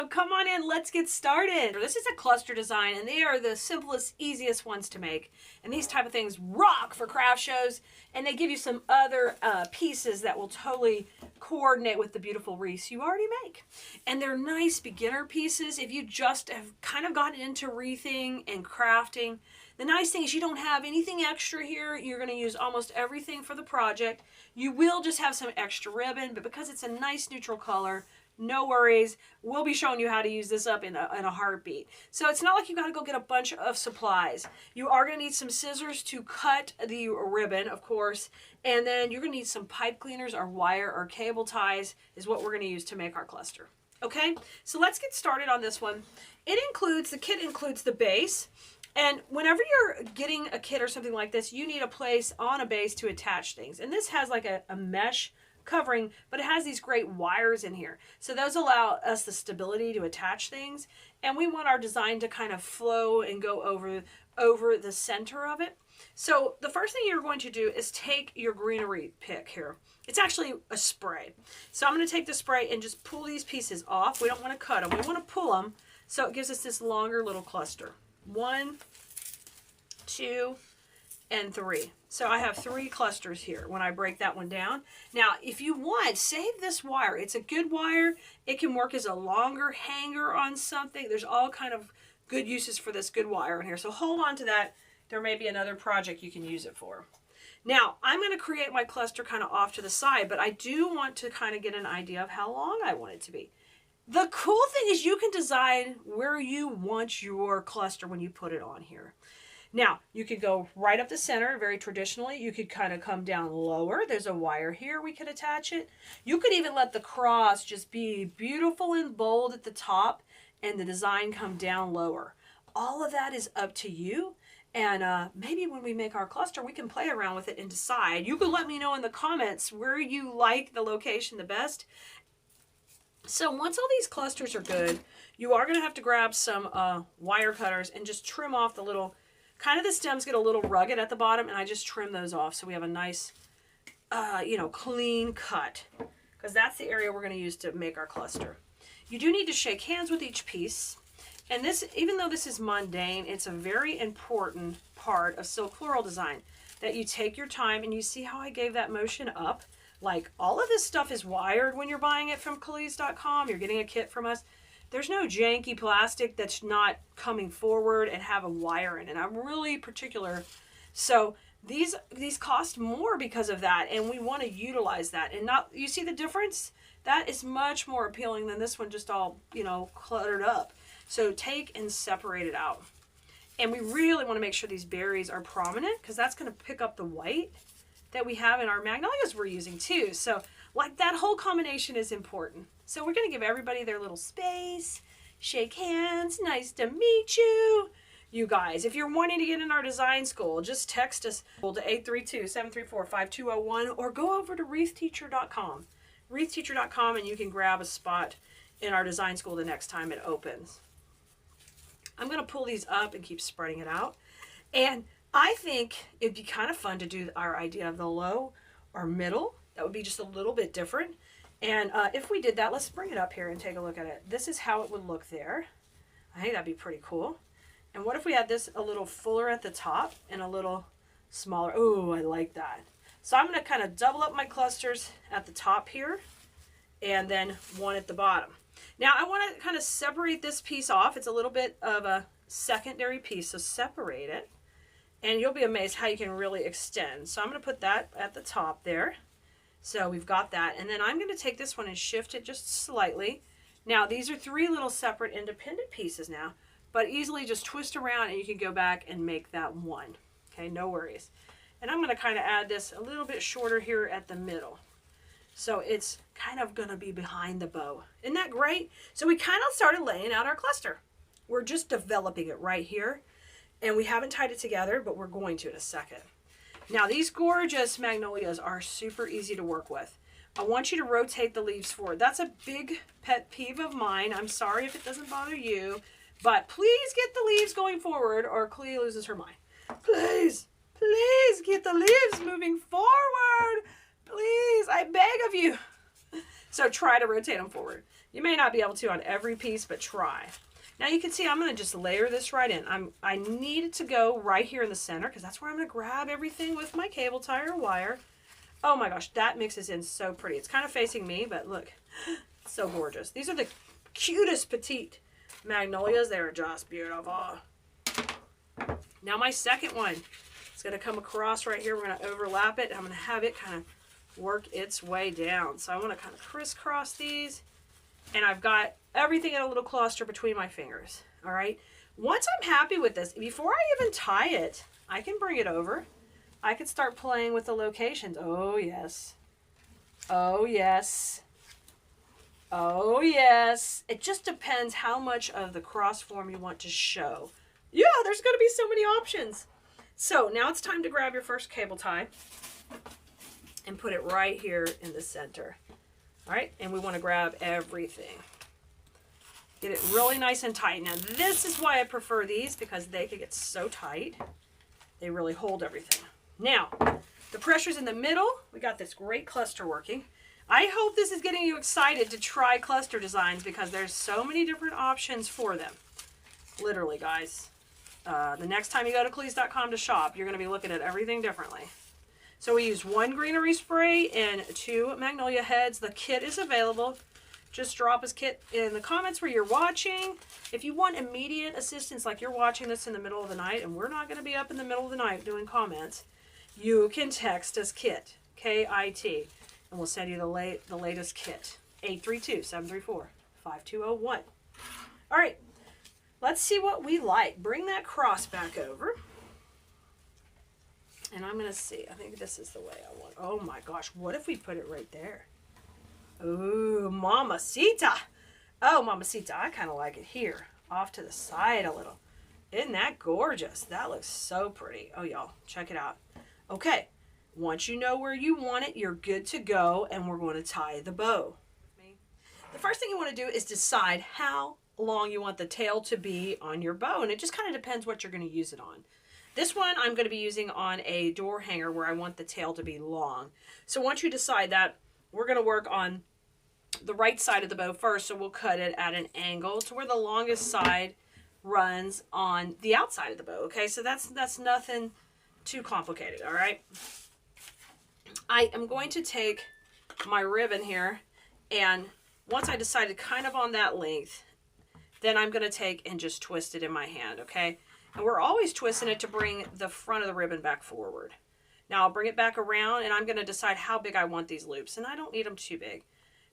So come on in, let's get started. This is a cluster design, and they are the simplest, easiest ones to make. And these type of things rock for craft shows, and they give you some other pieces that will totally coordinate with the beautiful wreaths you already make. And they're nice beginner pieces if you just have kind of gotten into wreathing and crafting. The nice thing is you don't have anything extra here. You're going to use almost everything for the project. You will just have some extra ribbon, but because it's a nice neutral color, no worries. We'll be showing you how to use this up in a heartbeat. So it's not like you got to go get a bunch of supplies. You are going to need some scissors to cut the ribbon, of course. And then you're going to need some pipe cleaners or wire or cable ties is what we're going to use to make our cluster. Okay, so let's get started on this one. The kit includes the base. And whenever you're getting a kit or something like this, you need a place on a base to attach things. And this has like a mesh covering, but it has these great wires in here. So those allow us the stability to attach things. And we want our design to kind of flow and go over the center of it. So the first thing you're going to do is take your greenery pick here. It's actually a spray. So I'm going to take the spray and just pull these pieces off. We don't want to cut them. We want to pull them so it gives us this longer little cluster. 1, 2, and 3. So I have 3 clusters here when I break that one down. Now, if you want, save this wire. It's a good wire. It can work as a longer hanger on something. There's all kind of good uses for this good wire in here. So hold on to that. There may be another project you can use it for. Now, I'm going to create my cluster kind of off to the side, but I do want to kind of get an idea of how long I want it to be. The cool thing is you can design where you want your cluster when you put it on here. Now, you could go right up the center, very traditionally. You could kind of come down lower. There's a wire here. We could attach it. You could even let the cross just be beautiful and bold at the top and the design come down lower. All of that is up to you. And maybe when we make our cluster, we can play around with it and decide. You could let me know in the comments where you like the location the best. So once all these clusters are good, you are going to have to grab some wire cutters and just trim off the little, kind of the stems get a little rugged at the bottom, and I just trim those off so we have a nice, clean cut, because that's the area we're going to use to make our cluster. You do need to shake hands with each piece, and this, even though this is mundane, it's a very important part of silk floral design, that you take your time, and you see how I gave that motion up? Like, all of this stuff is wired when you're buying it from Keleas.com. You're getting a kit from us. There's no janky plastic that's not coming forward and have a wire in it. I'm really particular. So these cost more because of that, and we want to utilize that. And not, you see the difference? That is much more appealing than this one just all, cluttered up. So take and separate it out. And we really want to make sure these berries are prominent, because that's going to pick up the white that we have in our magnolias we're using too. So like that whole combination is important. So we're going to give everybody their little space, shake hands, nice to meet you. You guys, if you're wanting to get in our design school, just text us to 832-734-5201 or go over to wreathteacher.com. Wreathteacher.com, and you can grab a spot in our design school the next time it opens. I'm going to pull these up and keep spreading it out. And I think it'd be kind of fun to do our idea of the low or middle. That would be just a little bit different. And if we did that, let's bring it up here and take a look at it. This is how it would look there. I think that'd be pretty cool. And what if we had this a little fuller at the top and a little smaller? Oh, I like that. So I'm going to kind of double up my clusters at the top here and then one at the bottom. Now I want to kind of separate this piece off. It's a little bit of a secondary piece, so separate it. And you'll be amazed how you can really extend. So I'm going to put that at the top there. So we've got that. And then I'm going to take this one and shift it just slightly. Now these are 3 little separate independent pieces now, but easily just twist around and you can go back and make that one. Okay, no worries. And I'm going to kind of add this a little bit shorter here at the middle. So it's kind of going to be behind the bow. Isn't that great? So we kind of started laying out our cluster. We're just developing it right here. And we haven't tied it together, but we're going to in a second. Now, these gorgeous magnolias are super easy to work with. I want you to rotate the leaves forward. That's a big pet peeve of mine. I'm sorry if it doesn't bother you, but please get the leaves going forward or Keleas loses her mind. Please, please get the leaves moving forward. Please, I beg of you. So try to rotate them forward. You may not be able to on every piece, but try. Now you can see I'm going to just layer this right in. I need it to go right here in the center because that's where I'm going to grab everything with my cable tie or wire. Oh my gosh, that mixes in so pretty. It's kind of facing me, but look, so gorgeous. These are the cutest petite magnolias. They are just beautiful. Now my second one is going to come across right here. We're going to overlap it. I'm going to have it kind of work its way down. So I want to kind of crisscross these. And I've got everything in a little cluster between my fingers. All right. Once I'm happy with this, before I even tie it, I can bring it over. I can start playing with the locations. Oh, yes. Oh, yes. Oh, yes. It just depends how much of the cross form you want to show. Yeah, there's going to be so many options. So now it's time to grab your first cable tie and put it right here in the center. All right, and we want to grab everything. Get it really nice and tight. Now, this is why I prefer these, because they can get so tight. They really hold everything. Now, the pressure's in the middle. We got this great cluster working. I hope this is getting you excited to try cluster designs because there's so many different options for them. Literally, guys. The next time you go to Keleas.com to shop, you're going to be looking at everything differently. So we use 1 greenery spray and 2 magnolia heads. The kit is available. Just drop his kit in the comments where you're watching. If you want immediate assistance, like you're watching this in the middle of the night, and we're not going to be up in the middle of the night doing comments, you can text us KIT, K-I-T, and we'll send you the latest kit. 832-734-5201. All right, let's see what we like. Bring that cross back over. And I'm going to see. I think this is the way I want. Oh my gosh. What if we put it right there? Ooh, mamacita. Oh, mamacita. I kind of like it here. Off to the side a little. Isn't that gorgeous? That looks so pretty. Oh, y'all. Check it out. Okay. Once you know where you want it, you're good to go. And we're going to tie the bow. The first thing you want to do is decide how long you want the tail to be on your bow. And it just kind of depends what you're going to use it on. This one I'm going to be using on a door hanger where I want the tail to be long. So once you decide that, we're going to work on the right side of the bow first. So we'll cut it at an angle to where the longest side runs on the outside of the bow. Okay, so that's nothing too complicated. All right. I am going to take my ribbon here, and once I decided kind of on that length, then I'm going to take and just twist it in my hand. Okay. And we're always twisting it to bring the front of the ribbon back forward. Now I'll bring it back around, and I'm going to decide how big I want these loops. And I don't need them too big.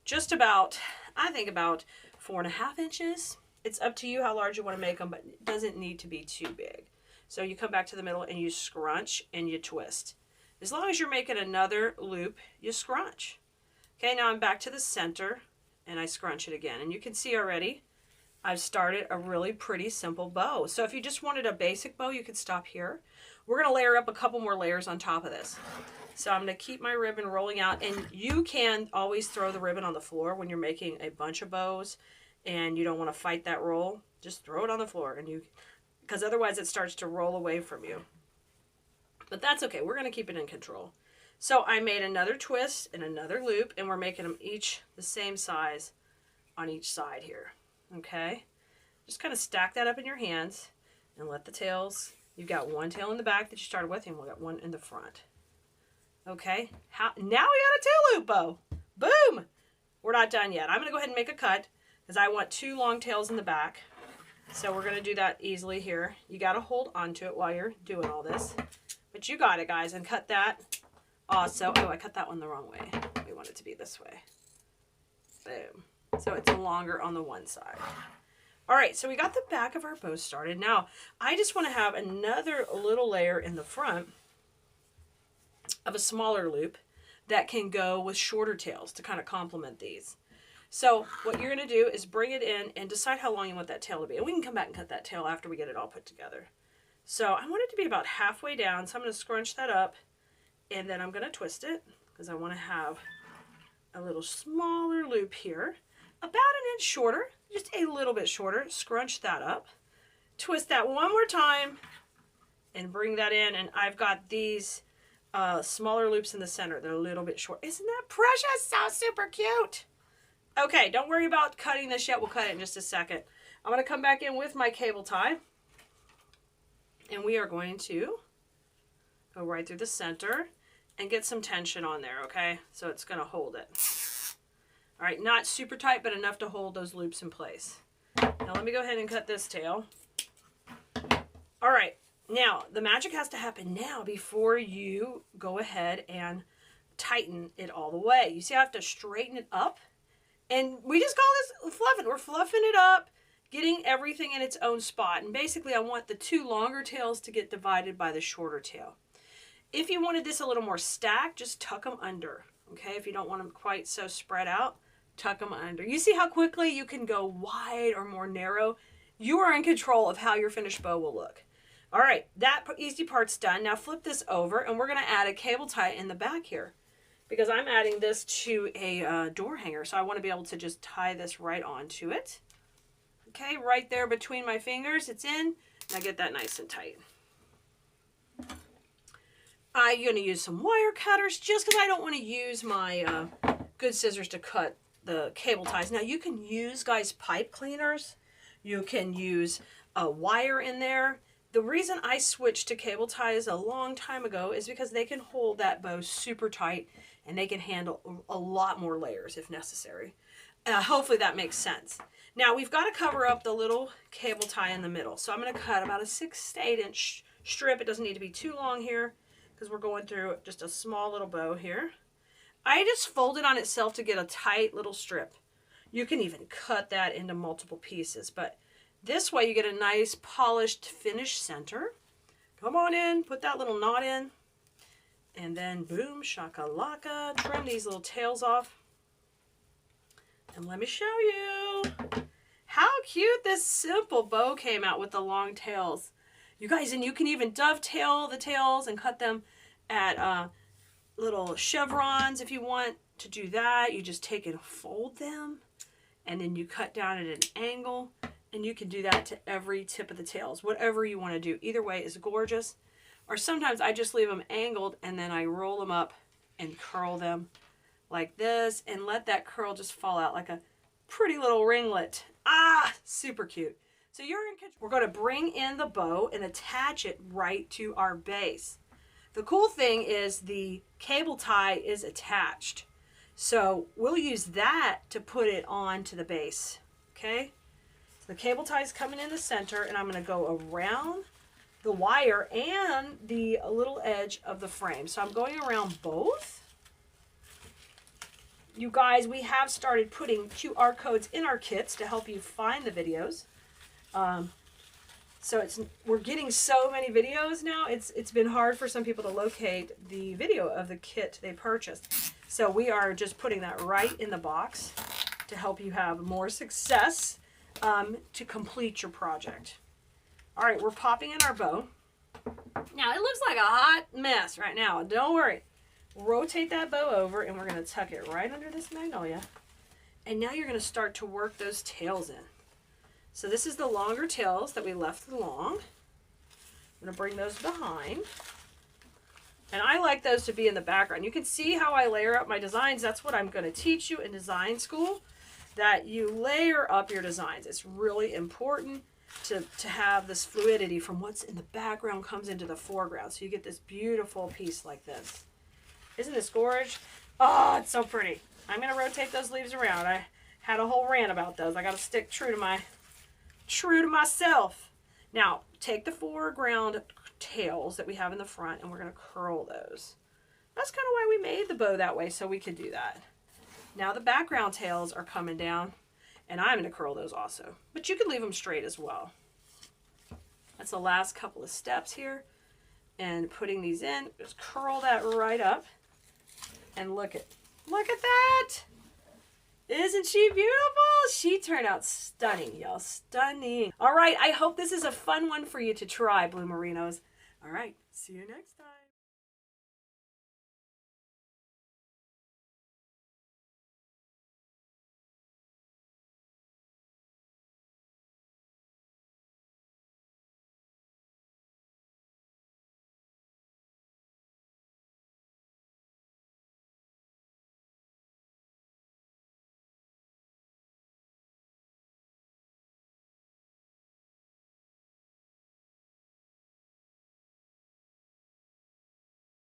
Just about, I think about 4.5 inches. It's up to you how large you want to make them, but it doesn't need to be too big. So you come back to the middle and you scrunch and you twist. As long as you're making another loop, you scrunch. Okay, now I'm back to the center and I scrunch it again. And you can see already, I've started a really pretty simple bow. So if you just wanted a basic bow, you could stop here. We're going to layer up a couple more layers on top of this. So I'm going to keep my ribbon rolling out. And you can always throw the ribbon on the floor when you're making a bunch of bows and you don't want to fight that roll. Just throw it on the floor, because otherwise it starts to roll away from you. But that's okay. We're going to keep it in control. So I made another twist and another loop, and we're making them each the same size on each side here. Okay, just kind of stack that up in your hands and let the tails, you've got one tail in the back that you started with, and we've got one in the front. Okay, now we got a tail loop bow. Boom! We're not done yet. I'm going to go ahead and make a cut because I want 2 long tails in the back. So we're going to do that easily here. You got to hold onto it while you're doing all this. But you got it, guys, and cut that also. Oh, I cut that one the wrong way. We want it to be this way. Boom. So it's longer on the one side. All right, so we got the back of our bow started. Now, I just want to have another little layer in the front of a smaller loop that can go with shorter tails to kind of complement these. So what you're going to do is bring it in and decide how long you want that tail to be. And we can come back and cut that tail after we get it all put together. So I want it to be about halfway down. So I'm going to scrunch that up, and then I'm going to twist it because I want to have a little smaller loop here. About 1 inch shorter, just a little bit shorter. Scrunch that up, twist that one more time, and bring that in. And I've got these smaller loops in the center. They're a little bit short. Isn't that precious? So super cute. Okay, don't worry about cutting this yet. We'll cut it in just a second. I'm going to come back in with my cable tie. And we are going to go right through the center and get some tension on there, okay? So it's going to hold it. All right, not super tight, but enough to hold those loops in place. Now let me go ahead and cut this tail. All right, now the magic has to happen now before you go ahead and tighten it all the way. You see I have to straighten it up? And we just call this fluffing. We're fluffing it up, getting everything in its own spot. And basically I want the two longer tails to get divided by the shorter tail. If you wanted this a little more stacked, just tuck them under, okay? If you don't want them quite so spread out, tuck them under. You see how quickly you can go wide or more narrow? You are in control of how your finished bow will look. All right, that easy part's done. Now flip this over and we're gonna add a cable tie in the back here because I'm adding this to a door hanger. So I wanna be able to just tie this right onto it. Okay, right there between my fingers, it's in. Now get that nice and tight. I'm going to use some wire cutters just because I don't want to use my good scissors to cut the cable ties. Now you can use, guys, pipe cleaners. You can use a wire in there. The reason I switched to cable ties a long time ago is because they can hold that bow super tight and they can handle a lot more layers if necessary. Hopefully that makes sense. Now we've got to cover up the little cable tie in the middle. So I'm going to cut about a 6 to 8 inch strip. It doesn't need to be too long here because we're going through just a small little bow here. I just fold it on itself to get a tight little strip. You can even cut that into multiple pieces, but this way you get a nice polished finished center. Come on in, put that little knot in, and then boom, shakalaka, trim these little tails off. And let me show you how cute this simple bow came out with the long tails. You guys, and you can even dovetail the tails and cut them at little chevrons if you want to do that. You just take and fold them, and then you cut down at an angle, and you can do that to every tip of the tails. Whatever you want to do. Either way is gorgeous. Or sometimes I just leave them angled, and then I roll them up and curl them like this, and let that curl just fall out like a pretty little ringlet. Ah, super cute. So you're in control. We're going to bring in the bow and attach it right to our base. The cool thing is the cable tie is attached. So we'll use that to put it on to the base. Okay? So the cable tie is coming in the center, and I'm going to go around the wire and the little edge of the frame. So I'm going around both. You guys, we have started putting QR codes in our kits to help you find the videos. So we're getting so many videos now. It's been hard for some people to locate the video of the kit they purchased. So we are just putting that right in the box to help you have more success to complete your project. All right, we're popping in our bow. Now it looks like a hot mess right now. Don't worry. Rotate that bow over, and we're going to tuck it right under this magnolia. And now you're going to start to work those tails in. So this is the longer tails that we left long. I'm going to bring those behind. And I like those to be in the background. You can see how I layer up my designs. That's what I'm going to teach you in design school, that you layer up your designs. It's really important to have this fluidity from what's in the background comes into the foreground. So you get this beautiful piece like this. Isn't this gorgeous? Oh, it's so pretty. I'm going to rotate those leaves around. I had a whole rant about those. I got to stick true to myself. Now, take the foreground tails that we have in the front, and we're going to curl those. That's kind of why we made the bow that way, so we could do that. Now the background tails are coming down, and I'm going to curl those also. But you can leave them straight as well. That's the last couple of steps here. And putting these in, just curl that right up. And look at that. Isn't she beautiful? She turned out stunning, y'all. Stunning. All right, I hope this is a fun one for you to try, Blue Merinos. All right, see you next time.